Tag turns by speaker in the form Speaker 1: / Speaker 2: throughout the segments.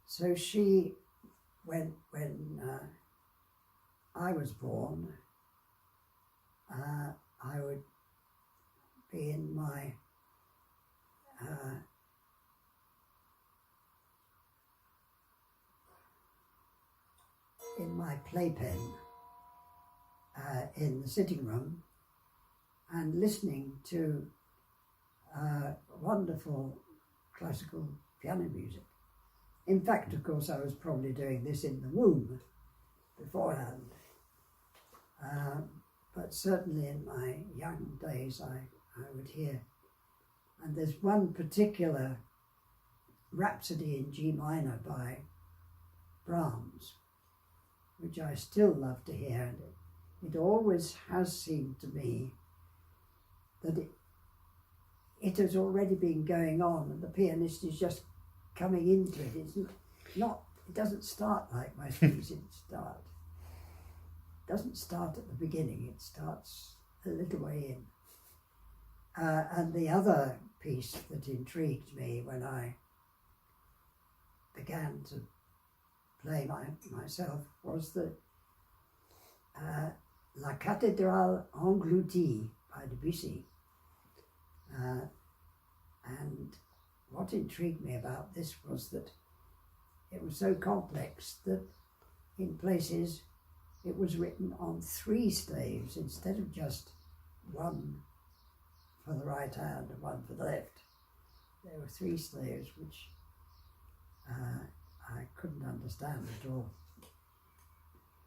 Speaker 1: So she, when I was born, I would be in my playpen in the sitting room and listening to wonderful classical piano music. In fact, of course, I was probably doing this in the womb beforehand. But certainly in my young days, I would hear. And there's one particular Rhapsody in G minor by Brahms, which I still love to hear. And it always has seemed to me that it has already been going on and the pianist is just coming into it. It's not, it doesn't start like most music start. It doesn't start at the beginning, it starts a little way in. And the other piece that intrigued me when I began to play myself was the La Cathédrale Engloutie by Debussy. And what intrigued me about this was that it was so complex that in places it was written on 3 staves instead of just one for the right hand and one for the left. There were 3 staves which I couldn't understand at all.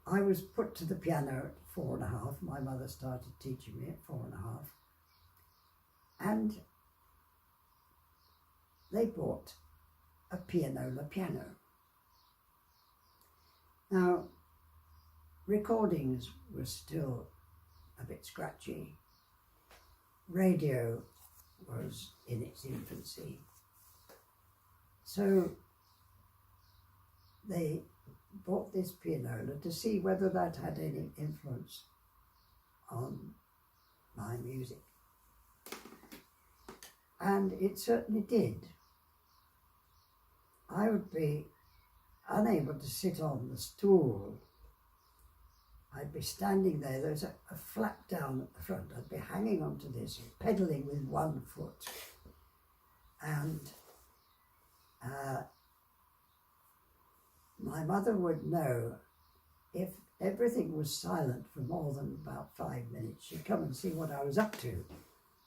Speaker 1: I was put to the piano at 4.5. My mother started teaching me at 4.5. And they bought a Pianola piano. Now, recordings were still a bit scratchy. Radio was in its infancy. So they bought this pianola to see whether that had any influence on my music. And it certainly did. I would be unable to sit on the stool. I'd be standing there, there's a flap down at the front. I'd be hanging onto this, pedalling with one foot. And my mother would know if everything was silent for more than about 5 minutes, she'd come and see what I was up to.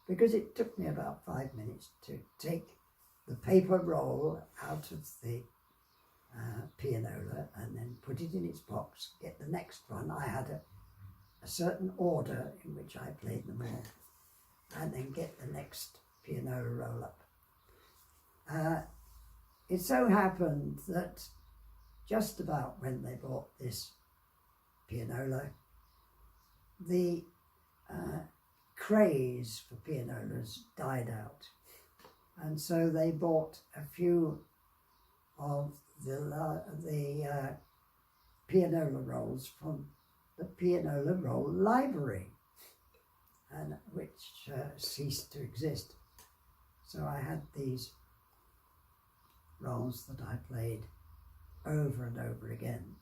Speaker 1: Because it took me about 5 minutes to take the paper roll out of the pianola and then put it in its box, get the next one. I had a certain order in which I played them all, and then get the next pianola roll up. It so happened that just about when they bought this pianola, the craze for pianolas died out, and so they bought a few of the pianola rolls from the pianola roll library, and which ceased to exist. So I had these rolls that I played over and over again.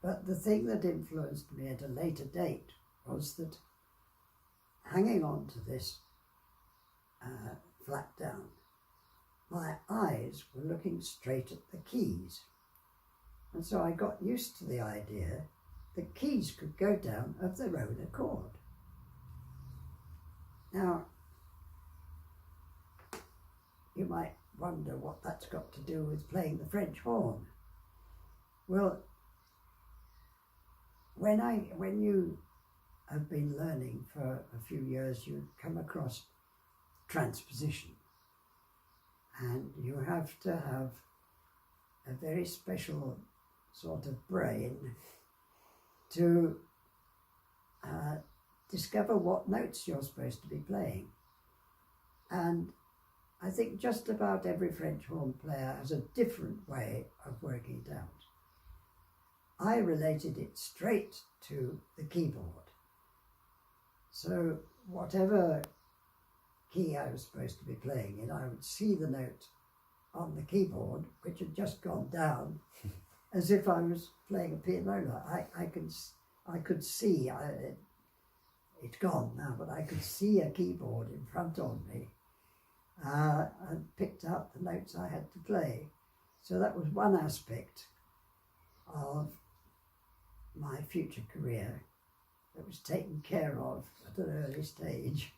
Speaker 1: But the thing that influenced me at a later date was that hanging on to this flat down, my eyes were looking straight at the keys. And so I got used to the idea that keys could go down of their own accord. Now, you might wonder what that's got to do with playing the French horn. Well, when you have been learning for a few years, you come across transposition. And you have to have a very special sort of brain to discover what notes you're supposed to be playing. And I think just about every French horn player has a different way of working it out. I related it straight to the keyboard. So whatever key I was supposed to be playing in, I would see the note on the keyboard, which had just gone down, as if I was playing a pianola. I could see, it's gone now, but I could see a keyboard in front of me, and picked up the notes I had to play. So that was one aspect of my future career that was taken care of at an early stage.